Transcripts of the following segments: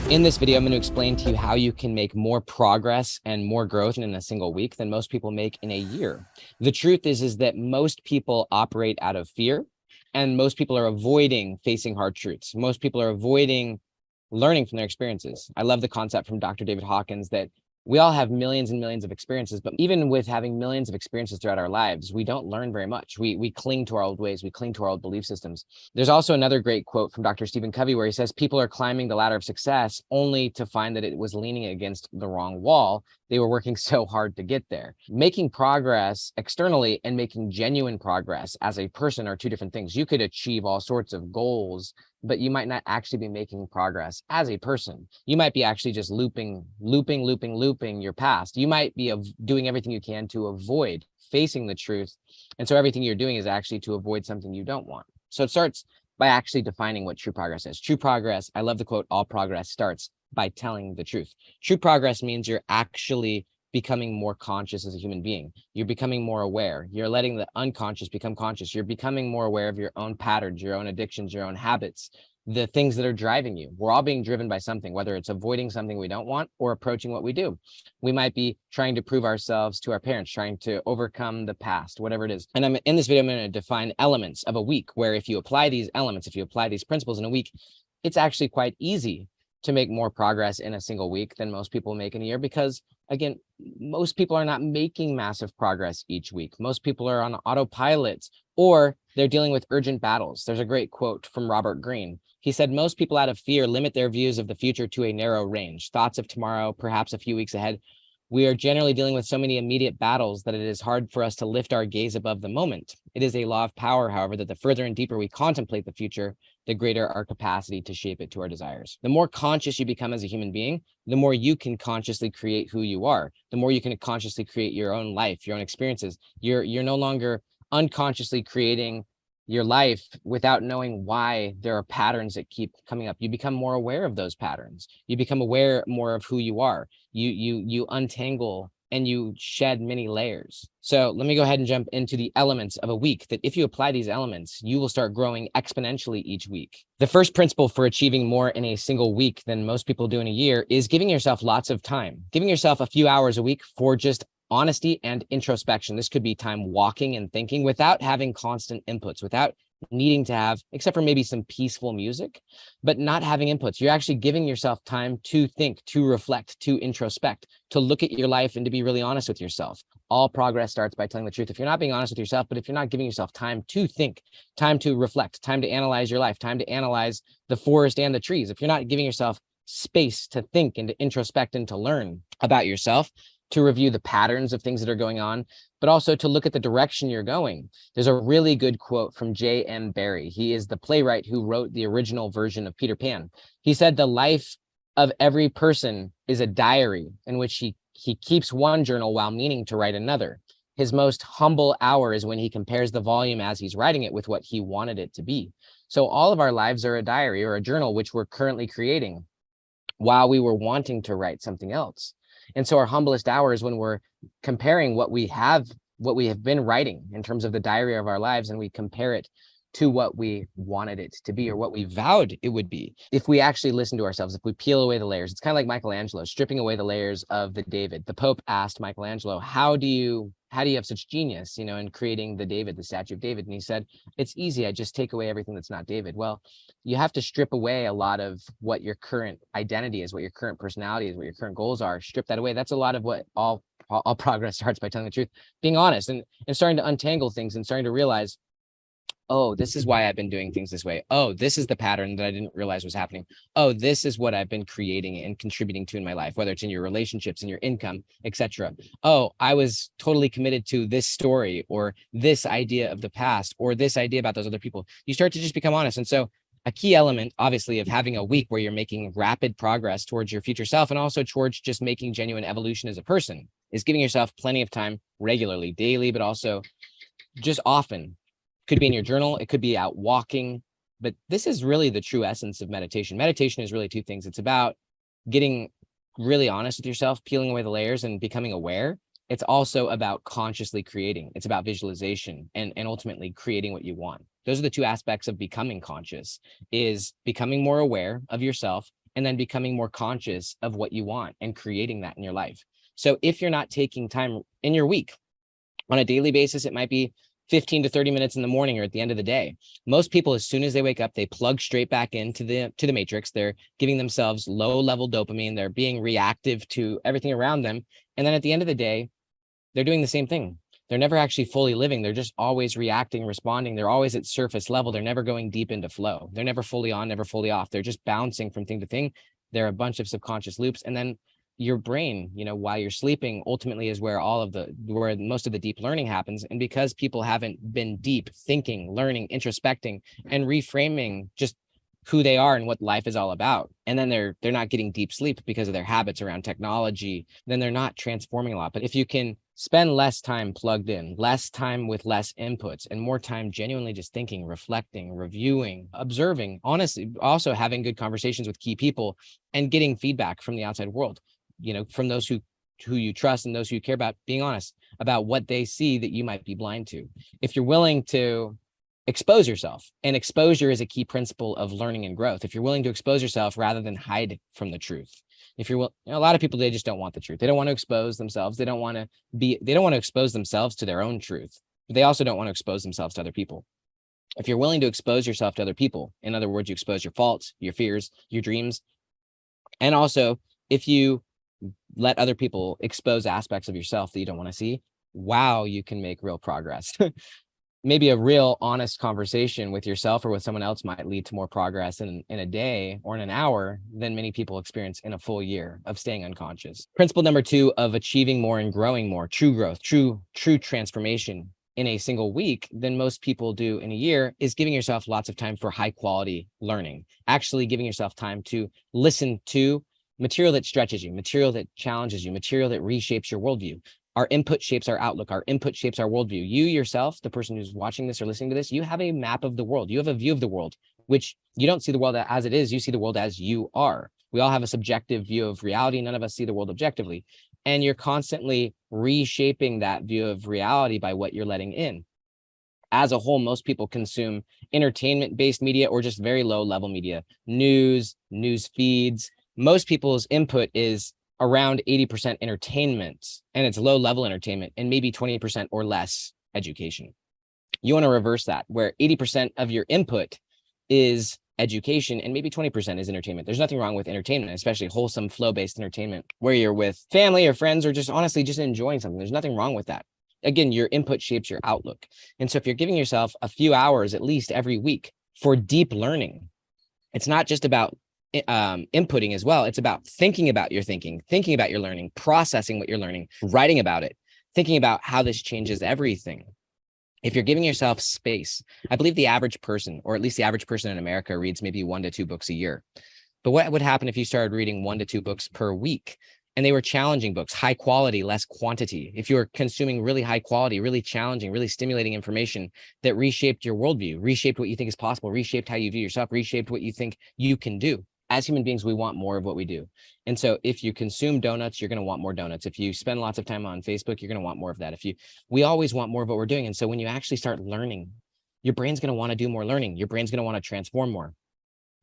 In this video, I'm going to explain to you how you can make more progress and more growth in a single week than most people make in a year. The truth is that most people operate out of fear, and most people are avoiding facing hard truths. Most people are avoiding learning from their experiences. I love the concept from Dr. David Hawkins that we all have millions and millions of experiences, but even with having millions of experiences throughout our lives, we don't learn very much. We cling to our old ways. We cling to our old belief systems. There's also another great quote from Dr. Stephen Covey where he says, people are climbing the ladder of success only to find that it was leaning against the wrong wall. They were working so hard to get there. Making progress externally and making genuine progress as a person are two different things. You could achieve all sorts of goals, but you might not actually be making progress as a person. You might be actually just looping your past. You might be doing everything you can to avoid facing the truth. And so everything you're doing is actually to avoid something you don't want. So it starts by actually defining what true progress is. True progress, I love the quote, all progress starts by telling the truth. True progress means you're actually becoming more conscious as a human being. You're becoming more aware. You're letting the unconscious become conscious. You're becoming more aware of your own patterns, your own addictions, your own habits, the things that are driving you. We're all being driven by something, whether it's avoiding something we don't want or approaching what we do. We might be trying to prove ourselves to our parents, trying to overcome the past, whatever it is. And in this video, I'm going to define elements of a week where if you apply these elements, if you apply these principles in a week, it's actually quite easy to make more progress in a single week than most people make in a year, because again, most people are not making massive progress each week. Most people are on autopilot, or they're dealing with urgent battles. There's a great quote from Robert Greene. He said, most people out of fear limit their views of the future to a narrow range, thoughts of tomorrow, perhaps a few weeks ahead. We are generally dealing with so many immediate battles that it is hard for us to lift our gaze above the moment. It is a law of power, however, that the further and deeper we contemplate the future, the greater our capacity to shape it to our desires. The more conscious you become as a human being, the more you can consciously create who you are. The more you can consciously create your own life, your own experiences. You're no longer unconsciously creating your life without knowing why there are patterns that keep coming up. You become more aware of those patterns. You become aware more of who you are. You untangle and you shed many layers. So let me go ahead and jump into the elements of a week that if you apply these elements, you will start growing exponentially each week. The first principle for achieving more in a single week than most people do in a year is giving yourself lots of time, giving yourself a few hours a week for just honesty and introspection. This could be time walking and thinking without having constant inputs, without needing to have, except for maybe some peaceful music, but not having inputs. You're actually giving yourself time to think, to reflect, to introspect, to look at your life and to be really honest with yourself. All progress starts by telling the truth. If you're not being honest with yourself, but if you're not giving yourself time to think, time to reflect, time to analyze your life, time to analyze the forest and the trees, if you're not giving yourself space to think and to introspect and to learn about yourself, to review the patterns of things that are going on, but also to look at the direction you're going. There's a really good quote from J.M. Barrie. He is the playwright who wrote the original version of Peter Pan. He said, the life of every person is a diary in which he keeps one journal while meaning to write another. His most humble hour is when he compares the volume as he's writing it with what he wanted it to be. So all of our lives are a diary or a journal, which we're currently creating while we were wanting to write something else. And so our humblest hour is when we're comparing what we have been writing in terms of the diary of our lives, and we compare it to what we wanted it to be or what we vowed it would be. If we actually listen to ourselves, if we peel away the layers, it's kind of like Michelangelo stripping away the layers of the David. The Pope asked Michelangelo, how do you have such genius, in creating the David, the statue of David? And he said, it's easy. I just take away everything that's not David. Well, you have to strip away a lot of what your current identity is, what your current personality is, what your current goals are. Strip that away. That's a lot of what all progress starts by telling the truth, being honest and starting to untangle things and starting to realize, oh, this is why I've been doing things this way. Oh, this is the pattern that I didn't realize was happening. Oh, this is what I've been creating and contributing to in my life, whether it's in your relationships, in your income, etc. Oh, I was totally committed to this story or this idea of the past or this idea about those other people. You start to just become honest. And so a key element, obviously, of having a week where you're making rapid progress towards your future self and also towards just making genuine evolution as a person is giving yourself plenty of time regularly, daily, but also just often. Could be in your journal, it could be out walking, but this is really the true essence of meditation. Meditation is really two things. It's about getting really honest with yourself, peeling away the layers and becoming aware. It's also about consciously creating. It's about visualization and ultimately creating what you want. Those are the two aspects of becoming conscious, is becoming more aware of yourself and then becoming more conscious of what you want and creating that in your life. So if you're not taking time in your week on a daily basis, it might be 15 to 30 minutes in the morning or at the end of the day. Most people, as soon as they wake up, they plug straight back into the matrix. They're giving themselves low level dopamine. They're being reactive to everything around them. And then at the end of the day, they're doing the same thing. They're never actually fully living. They're just always reacting, responding. They're always at surface level. They're never going deep into flow. They're never fully on, never fully off. They're just bouncing from thing to thing. They're a bunch of subconscious loops. And then your brain, while you're sleeping, ultimately is where where most of the deep learning happens. And because people haven't been deep thinking, learning, introspecting, and reframing just who they are and what life is all about, and then they're not getting deep sleep because of their habits around technology, then they're not transforming a lot. But if you can spend less time plugged in, less time with less inputs, and more time genuinely just thinking, reflecting, reviewing, observing, honestly, also having good conversations with key people and getting feedback from the outside world, from those who you trust and those who you care about, being honest about what they see that you might be blind to. If you're willing to expose yourself, and exposure is a key principle of learning and growth. If you're willing to expose yourself rather than hide from the truth. If you're a lot of people, they just don't want the truth. They don't want to expose themselves. They don't want to expose themselves to their own truth. But they also don't want to expose themselves to other people. If you're willing to expose yourself to other people, in other words, you expose your faults, your fears, your dreams, and also if you let other people expose aspects of yourself that you don't want to see, wow, you can make real progress. Maybe a real honest conversation with yourself or with someone else might lead to more progress in a day or in an hour than many people experience in a full year of staying unconscious. Principle number 2 of achieving more and growing more, true growth, true transformation in a single week than most people do in a year, is giving yourself lots of time for high quality learning, actually giving yourself time to listen to material that stretches you, material that challenges you, material that reshapes your worldview. Our input shapes our outlook. Our input shapes our worldview. You yourself, the person who's watching this or listening to this, you have a map of the world. You have a view of the world, which you don't see the world as it is. You see the world as you are. We all have a subjective view of reality. None of us see the world objectively. And you're constantly reshaping that view of reality by what you're letting in. As a whole, most people consume entertainment-based media or just very low-level media, news feeds. Most people's input is around 80% entertainment, and it's low-level entertainment, and maybe 20% or less education. You want to reverse that, where 80% of your input is education and maybe 20% is entertainment. There's nothing wrong with entertainment, especially wholesome flow-based entertainment where you're with family or friends or just honestly just enjoying something. There's nothing wrong with that. Again, your input shapes your outlook. And so if you're giving yourself a few hours at least every week for deep learning, it's not just about inputting as well. It's about thinking about your thinking about your learning, processing what you're learning, writing about it, thinking about how this changes everything. If you're giving yourself space, I believe the average person, or at least the average person in America, reads maybe 1 to 2 books a year. But what would happen if you started reading 1 to 2 books per week? And they were challenging books, high quality, less quantity. If you were consuming really high quality, really challenging, really stimulating information that reshaped your worldview, reshaped what you think is possible, reshaped how you view yourself, reshaped what you think you can do. As human beings, we want more of what we do. And so if you consume donuts, you're going to want more donuts. If you spend lots of time on Facebook, you're going to want more of that. We always want more of what we're doing. And so when you actually start learning, your brain's going to want to do more learning. Your brain's going to want to transform more.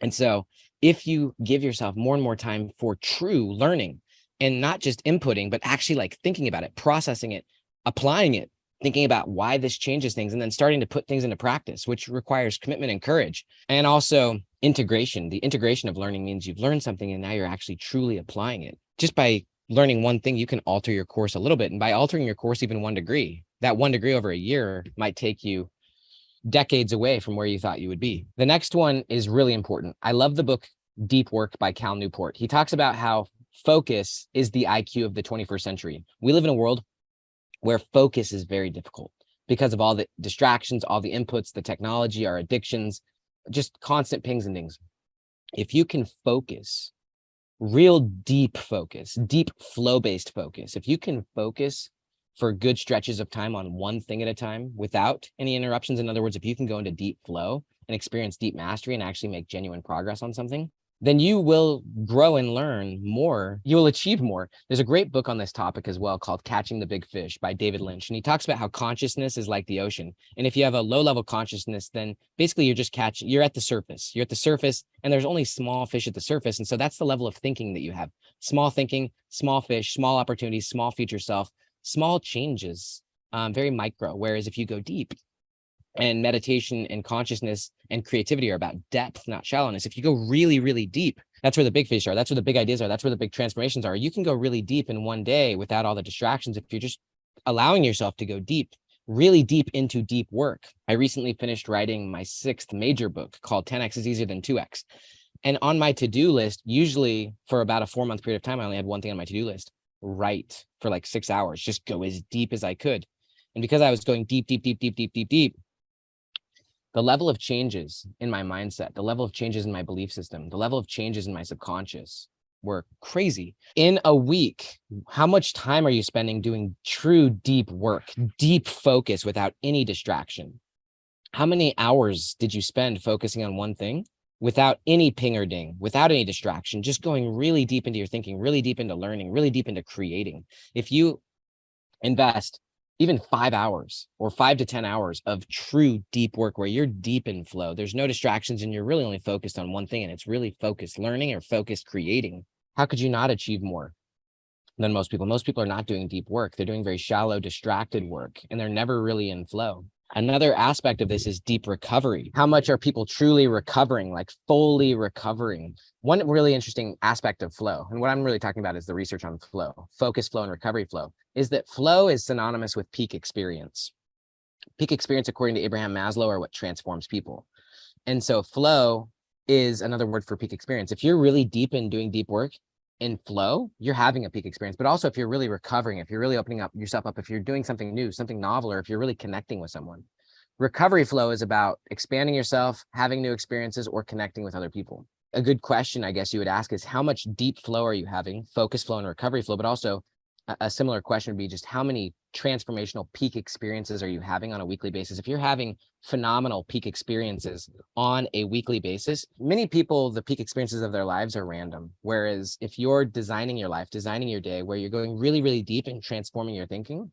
And so if you give yourself more and more time for true learning and not just inputting, but actually like thinking about it, processing it, applying it, thinking about why this changes things, and then starting to put things into practice, which requires commitment and courage. And also integration. The integration of learning means you've learned something and now you're actually truly applying it. Just by learning one thing, you can alter your course a little bit. And by altering your course even 1 degree, that 1 degree over a year might take you decades away from where you thought you would be. The next one is really important. I love the book Deep Work by Cal Newport. He talks about how focus is the IQ of the 21st century. We live in a world where focus is very difficult because of all the distractions, all the inputs, the technology, our addictions, just constant pings and dings. If you can focus, real deep focus, deep flow-based focus, if you can focus for good stretches of time on one thing at a time without any interruptions, in other words, if you can go into deep flow and experience deep mastery and actually make genuine progress on something, then you will grow and learn more. You will achieve more. There's a great book on this topic as well called Catching the Big Fish by David Lynch. And he talks about how consciousness is like the ocean. And if you have a low level consciousness, then basically you're at the surface. You're at the surface and there's only small fish at the surface. And so that's the level of thinking that you have. Small thinking, small fish, small opportunities, small future self, small changes, very micro. Whereas if you go deep, and meditation and consciousness and creativity are about depth, not shallowness. If you go really, really deep, that's where the big fish are. That's where the big ideas are. That's where the big transformations are. You can go really deep in one day without all the distractions if you're just allowing yourself to go deep, really deep into deep work. I recently finished writing my 6th major book called 10X is Easier Than 2X. And on my to-do list, usually for about a 4-month period of time, I only had one thing on my to-do list: write for like 6 hours, just go as deep as I could. And because I was going deep, the level of changes in my mindset, the level of changes in my belief system, the level of changes in my subconscious were crazy. In a week, how much time are you spending doing true deep work, deep focus without any distraction? How many hours did you spend focusing on one thing without any ping or ding, without any distraction, just going really deep into your thinking, really deep into learning, really deep into creating? If you invest even 5 hours or 5 to 10 hours of true deep work where you're deep in flow, there's no distractions and you're really only focused on one thing, and it's really focused learning or focused creating, how could you not achieve more than most people? Most people are not doing deep work. They're doing very shallow, distracted work, and they're never really in flow. Another aspect of this is deep recovery. How much are people truly recovering, like fully recovering? One really interesting aspect of flow, and what I'm really talking about is the research on flow, focus flow and recovery flow, is that flow is synonymous with peak experience. Peak experience, according to Abraham Maslow, are what transforms people. And so flow is another word for peak experience. If you're really deep in doing deep work, in flow, you're having a peak experience. But also if you're really recovering, if you're really opening up yourself up, if you're doing something new, something novel, or if you're really connecting with someone. Recovery flow is about expanding yourself, having new experiences, or connecting with other people. A good question, I guess you would ask, is how much deep flow are you having, focus flow and recovery flow? But also a similar question would be just how many transformational peak experiences are you having on a weekly basis? If you're having phenomenal peak experiences on a weekly basis, many people, the peak experiences of their lives are random. Whereas if you're designing your life, designing your day, where you're going really, really deep and transforming your thinking,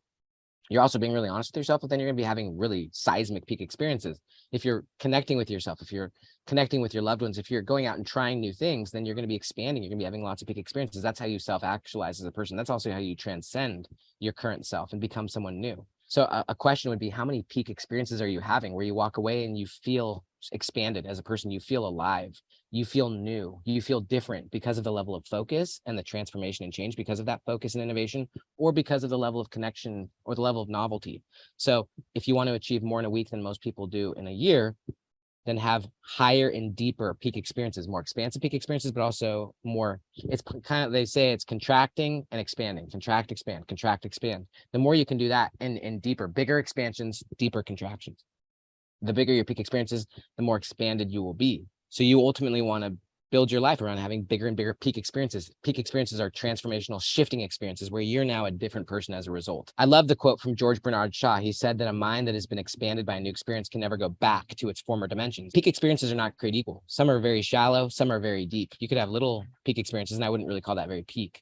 you're also being really honest with yourself, but then you're going to be having really seismic peak experiences. If you're connecting with yourself, if you're connecting with your loved ones, if you're going out and trying new things, then you're going to be expanding. You're going to be having lots of peak experiences. That's how you self-actualize as a person. That's also how you transcend your current self and become someone new. So a question would be, how many peak experiences are you having where you walk away and you feel expanded as a person, you feel alive, you feel new, you feel different because of the level of focus and the transformation and change, because of that focus and innovation, or because of the level of connection or the level of novelty. So if you want to achieve more in a week than most people do in a year, then have higher and deeper peak experiences, more expansive peak experiences, but also more, it's kind of, they say it's contracting and expanding, contract, expand, contract, expand. The more you can do that and deeper, bigger expansions, deeper contractions. The bigger your peak experiences, the more expanded you will be. So you ultimately want to build your life around having bigger and bigger peak experiences. Peak experiences are transformational, shifting experiences where you're now a different person as a result. I love the quote from George Bernard Shaw. He said that a mind that has been expanded by a new experience can never go back to its former dimensions. Peak experiences are not created equal. Some are very shallow, some are very deep. You could have little peak experiences, and I wouldn't really call that very peak.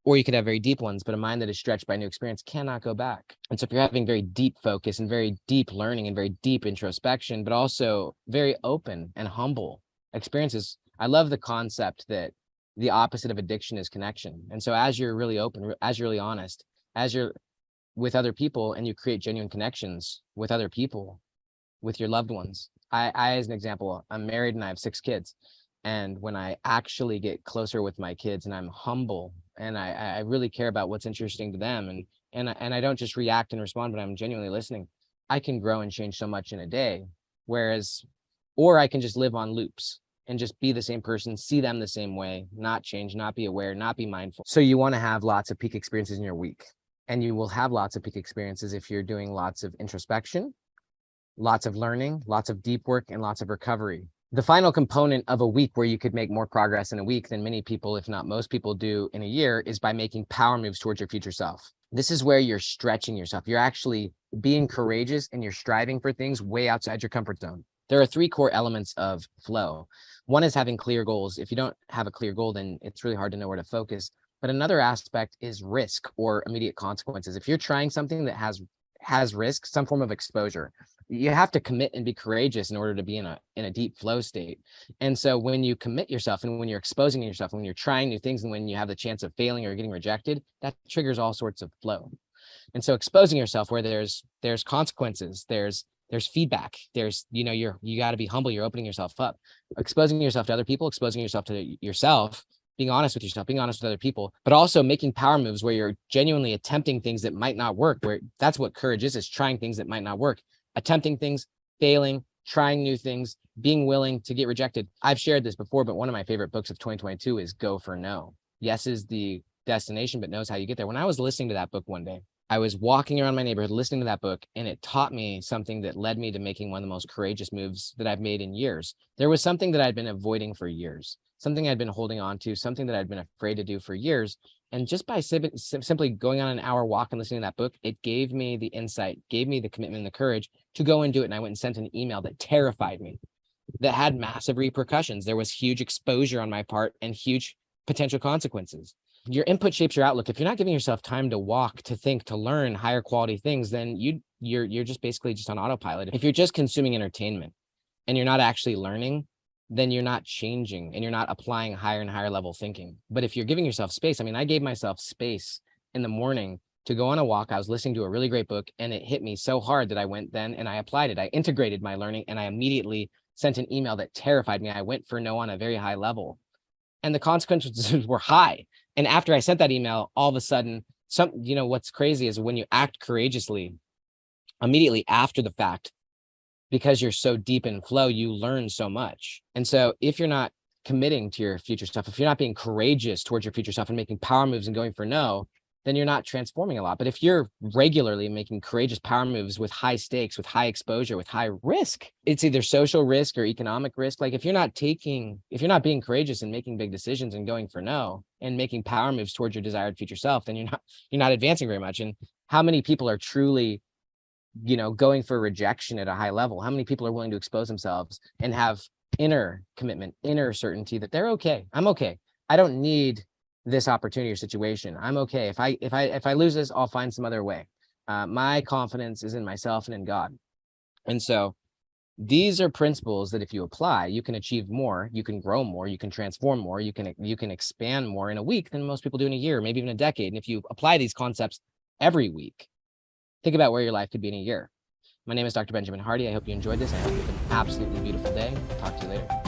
Or you could have very deep ones, but a mind that is stretched by new experience cannot go back. And so if you're having very deep focus and very deep learning and very deep introspection, but also very open and humble experiences, I love the concept that the opposite of addiction is connection. And so as you're really open, as you're really honest, as you're with other people and you create genuine connections with other people, with your loved ones. I as an example, I'm married and I have 6 kids. And when I actually get closer with my kids and I'm humble and I really care about what's interesting to them, and I don't just react and respond, but I'm genuinely listening, I can grow and change so much in a day. Whereas, or I can just live on loops and just be the same person, see them the same way, not change, not be aware, not be mindful. So you want to have lots of peak experiences in your week, and you will have lots of peak experiences if you're doing lots of introspection, lots of learning, lots of deep work, and lots of recovery. The final component of a week where you could make more progress in a week than many people, if not most people, do in a year is by making power moves towards your future self. This is where you're stretching yourself. You're actually being courageous and you're striving for things way outside your comfort zone. There are three core elements of flow. One is having clear goals. If you don't have a clear goal, then it's really hard to know where to focus. But another aspect is risk or immediate consequences. If you're trying something that has risk, some form of exposure, you have to commit and be courageous in order to be in a deep flow state. And so when you commit yourself and when you're exposing yourself, when you're trying new things and when you have the chance of failing or getting rejected, that triggers all sorts of flow. And so exposing yourself where there's consequences, there's feedback, there's, you got to be humble, you're opening yourself up, exposing yourself to other people, exposing yourself to yourself, being honest with yourself, being honest with other people, but also making power moves where you're genuinely attempting things that might not work, where that's what courage is trying things that might not work, attempting things, failing, trying new things, being willing to get rejected. I've shared this before, but one of my favorite books of 2022 is Go for No. Yes is the destination, but knows how you get there. When I was listening to that book one day, I was walking around my neighborhood listening to that book, and it taught me something that led me to making one of the most courageous moves that I've made in years. There was something that I'd been avoiding for years, something I'd been holding on to, something that I'd been afraid to do for years. And just by simply going on an hour walk and listening to that book, it gave me the insight, gave me the commitment and the courage to go and do it. And I went and sent an email that terrified me, that had massive repercussions. There was huge exposure on my part and huge potential consequences. Your input shapes your outlook. If you're not giving yourself time to walk, to think, to learn higher quality things, then you're just basically just on autopilot. If you're just consuming entertainment and you're not actually learning, then you're not changing and you're not applying higher and higher level thinking. But if you're giving yourself space, I gave myself space in the morning to go on a walk. I was listening to a really great book, and it hit me so hard that I went then and I applied it. I integrated my learning, and I immediately sent an email that terrified me. I went for no on a very high level, and the consequences were high. And after I sent that email, all of a sudden, what's crazy is when you act courageously immediately after the fact, because you're so deep in flow, you learn so much. And so if you're not committing to your future stuff, if you're not being courageous towards your future stuff and making power moves and going for no, then you're not transforming a lot. But if you're regularly making courageous power moves with high stakes, with high exposure, with high risk, it's either social risk or economic risk. Like if you're not being courageous and making big decisions and going for no and making power moves towards your desired future self, then you're not advancing very much. And how many people are truly, going for rejection at a high level? How many people are willing to expose themselves and have inner commitment, inner certainty that they're okay? I'm okay. I don't need this opportunity or situation. I'm okay. If I lose this, I'll find some other way. My confidence is in myself and in God. And so these are principles that if you apply, you can achieve more, you can grow more, you can transform more, you can expand more in a week than most people do in a year, maybe even a decade. And if you apply these concepts every week, think about where your life could be in a year. My name is Dr. Benjamin Hardy. I hope you enjoyed this. I hope you have an absolutely beautiful day. Talk to you later.